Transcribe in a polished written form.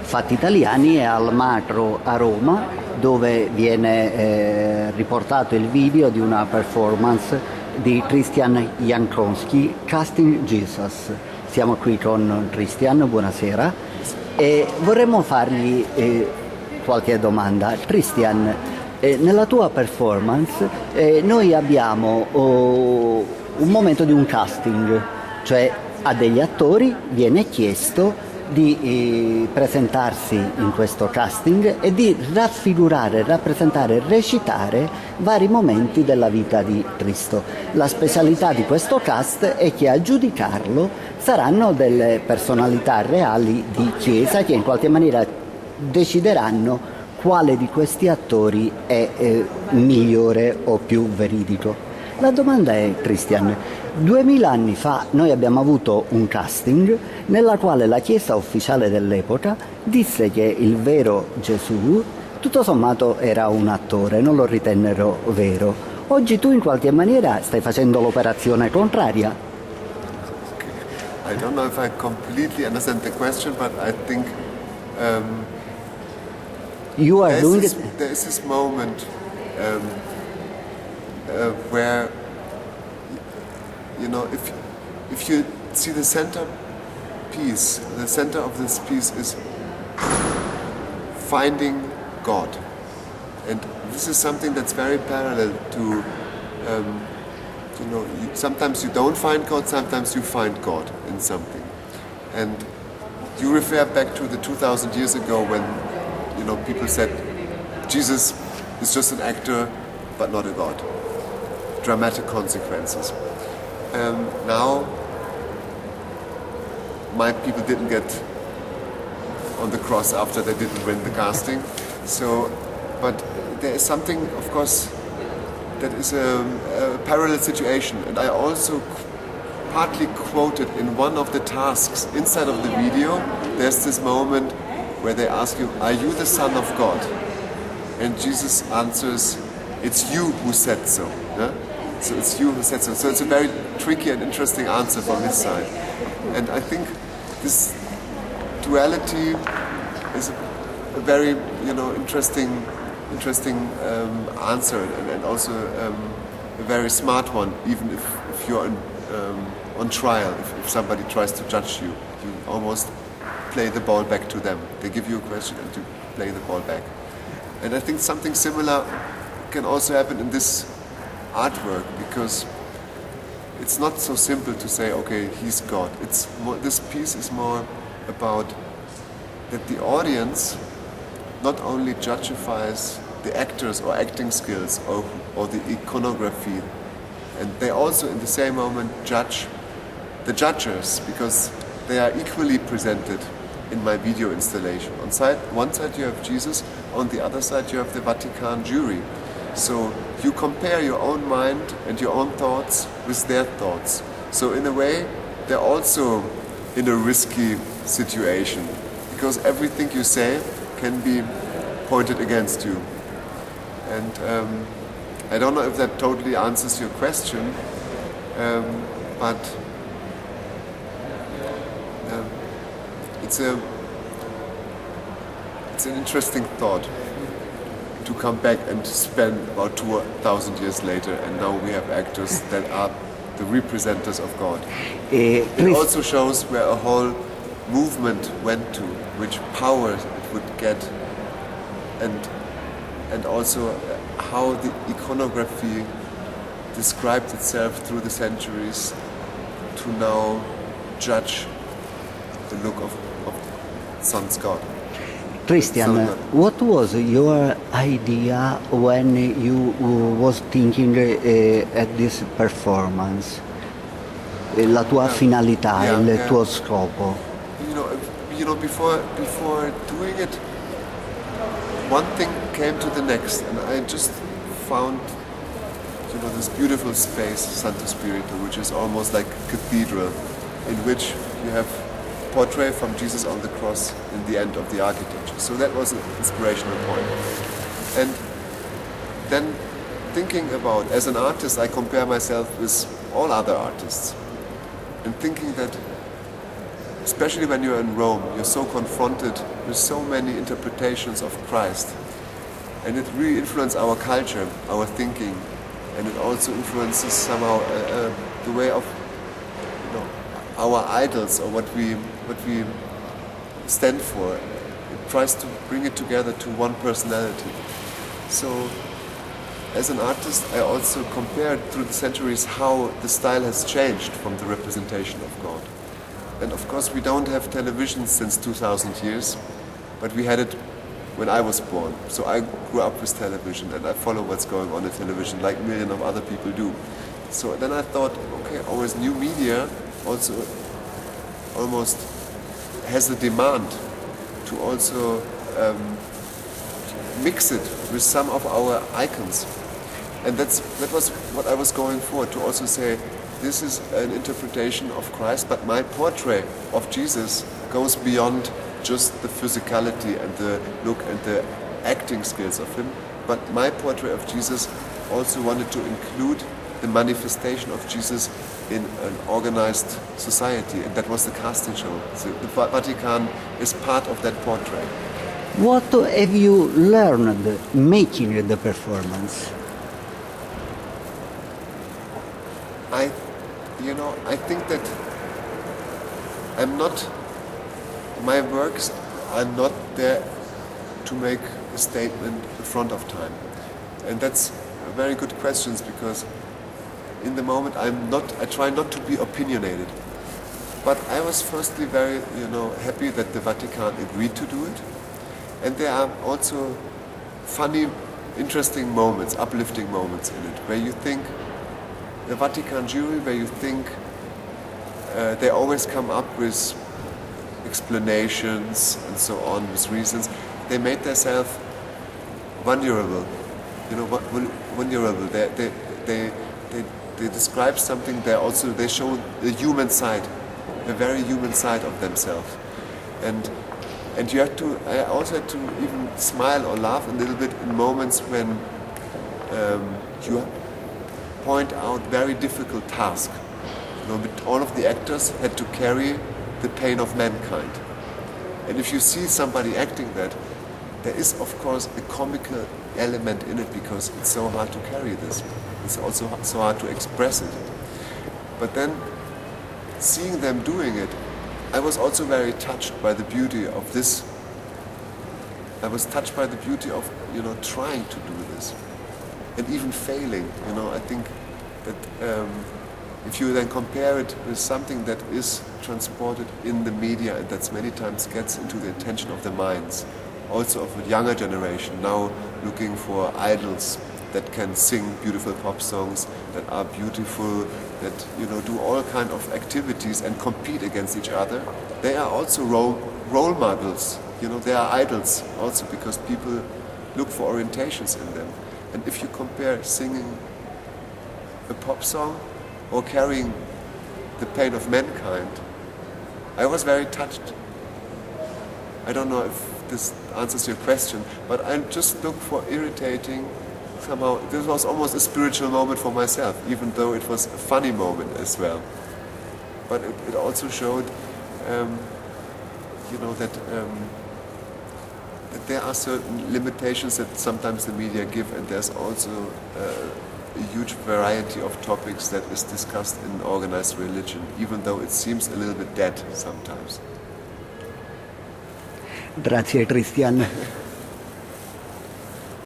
Fattitaliani è al Matro a Roma, dove viene riportato il video di una performance di Christian Jankowski, Casting Jesus. Siamo qui con Christian, buonasera, e vorremmo fargli qualche domanda. Christian, nella tua performance noi abbiamo un momento di un casting, cioè a degli attori viene chiesto di presentarsi in questo casting e di raffigurare, rappresentare, recitare vari momenti della vita di Cristo. La specialità di questo cast è che a giudicarlo saranno delle personalità reali di Chiesa che in qualche maniera decideranno quale di questi attori è migliore o più veridico. La domanda è, Christian, 2000 anni fa noi abbiamo avuto un casting nella quale la Chiesa ufficiale dell'epoca disse che il vero Gesù tutto sommato era un attore, non lo ritennero vero. Oggi tu in qualche maniera stai facendo l'operazione contraria. I don't know if I completely understand the question, but I think You are doing it. There is this moment where, you know, if you see the center of this piece is finding God, and this is something that's very parallel to, you know, sometimes you don't find God, sometimes you find God in something, and you refer back to the 2000 years ago when, you know, people said Jesus is just an actor but not a God. Dramatic consequences. Now my people didn't get on the cross after they didn't win the casting. So, but there is something, of course, that is a parallel situation, and I also partly quoted in one of the tasks inside of the video. There's this moment where they ask you, are you the Son of God? And Jesus answers, it's you who said so. Yeah? So it's you who said so. So it's a very tricky and interesting answer from his side. And I think this duality is a very, you know, interesting answer, and also a very smart one, even if you're on trial. If somebody tries to judge you, you almost play the ball back to them. They give you a question and you play the ball back. And I think something similar can also happen in this artwork, because it's not so simple to say, okay, he's God. It's more, this piece is more about that the audience not only justifies the actors or acting skills or the iconography, and they also in the same moment judge the judges, because they are equally presented in my video installation. On one side you have Jesus, on the other side you have the Vatican jury. So you compare your own mind and your own thoughts with their thoughts. So in a way, they're also in a risky situation, because everything you say can be pointed against you. And I don't know if that totally answers your question, but it's an interesting thought to come back and spend about 2,000 years later, and now we have actors that are the representatives of God. It also shows where a whole movement went to, which power it would get, and also how the iconography described itself through the centuries to now judge the look of Son's God. Christian, what was your idea when you was thinking at this performance? La tua finalità, il tuo scopo? You know, before doing it, one thing came to the next, and I just found, you know, this beautiful space, Santo Spirito, which is almost like a cathedral, in which you have portrait from Jesus on the cross in the end of the architecture. So that was an inspirational point. And then thinking about, as an artist, I compare myself with all other artists, and thinking that especially when you're in Rome, you're so confronted with so many interpretations of Christ. And it really influences our culture, our thinking, and it also influences somehow the way of our idols or what we stand for. It tries to bring it together to one personality. So, as an artist, I also compared through the centuries how the style has changed from the representation of God. And of course, we don't have television since 2000 years, but we had it when I was born. So I grew up with television and I follow what's going on in television like millions of other people do. So then I thought, okay, always new media also almost has a demand to also mix it with some of our icons. And that was what I was going for, to also say, this is an interpretation of Christ, but my portrait of Jesus goes beyond just the physicality and the look and the acting skills of him. But my portrait of Jesus also wanted to include the manifestation of Jesus in an organized society, and that was the casting show. So the Vatican is part of that portrait. What have you learned making the performance? I think that my works are not there to make a statement in front of time. And that's a very good question, because in the moment I try not to be opinionated. But I was firstly very, happy that the Vatican agreed to do it. And there are also funny, interesting moments, uplifting moments in it, where you think, the Vatican jury, where you think they always come up with explanations and so on, with reasons. They made themselves vulnerable, vulnerable. They describe something. They show the human side, the very human side of themselves, and you have to. I also had to even smile or laugh a little bit in moments when you point out very difficult tasks. But all of the actors had to carry the pain of mankind. And if you see somebody acting that, there is of course a comical element in it, because it's so hard to carry this. It's also so hard to express it. But then, seeing them doing it, I was also very touched by the beauty of this. I was touched by the beauty of, trying to do this. And even failing, I think that if you then compare it with something that is transported in the media and that many times gets into the attention of the minds, also of a younger generation, now looking for idols that can sing beautiful pop songs, that are beautiful, that do all kind of activities and compete against each other. They are also role models. They are idols also, because people look for orientations in them. And if you compare singing a pop song or carrying the pain of mankind, I was very touched. I don't know if this answers your question, but I just look for irritating somehow. This was almost a spiritual moment for myself, even though it was a funny moment as well. But it also showed, that there are certain limitations that sometimes the media give, and there's also a huge variety of topics that is discussed in organized religion, even though it seems a little bit dead sometimes. Grazie Christian.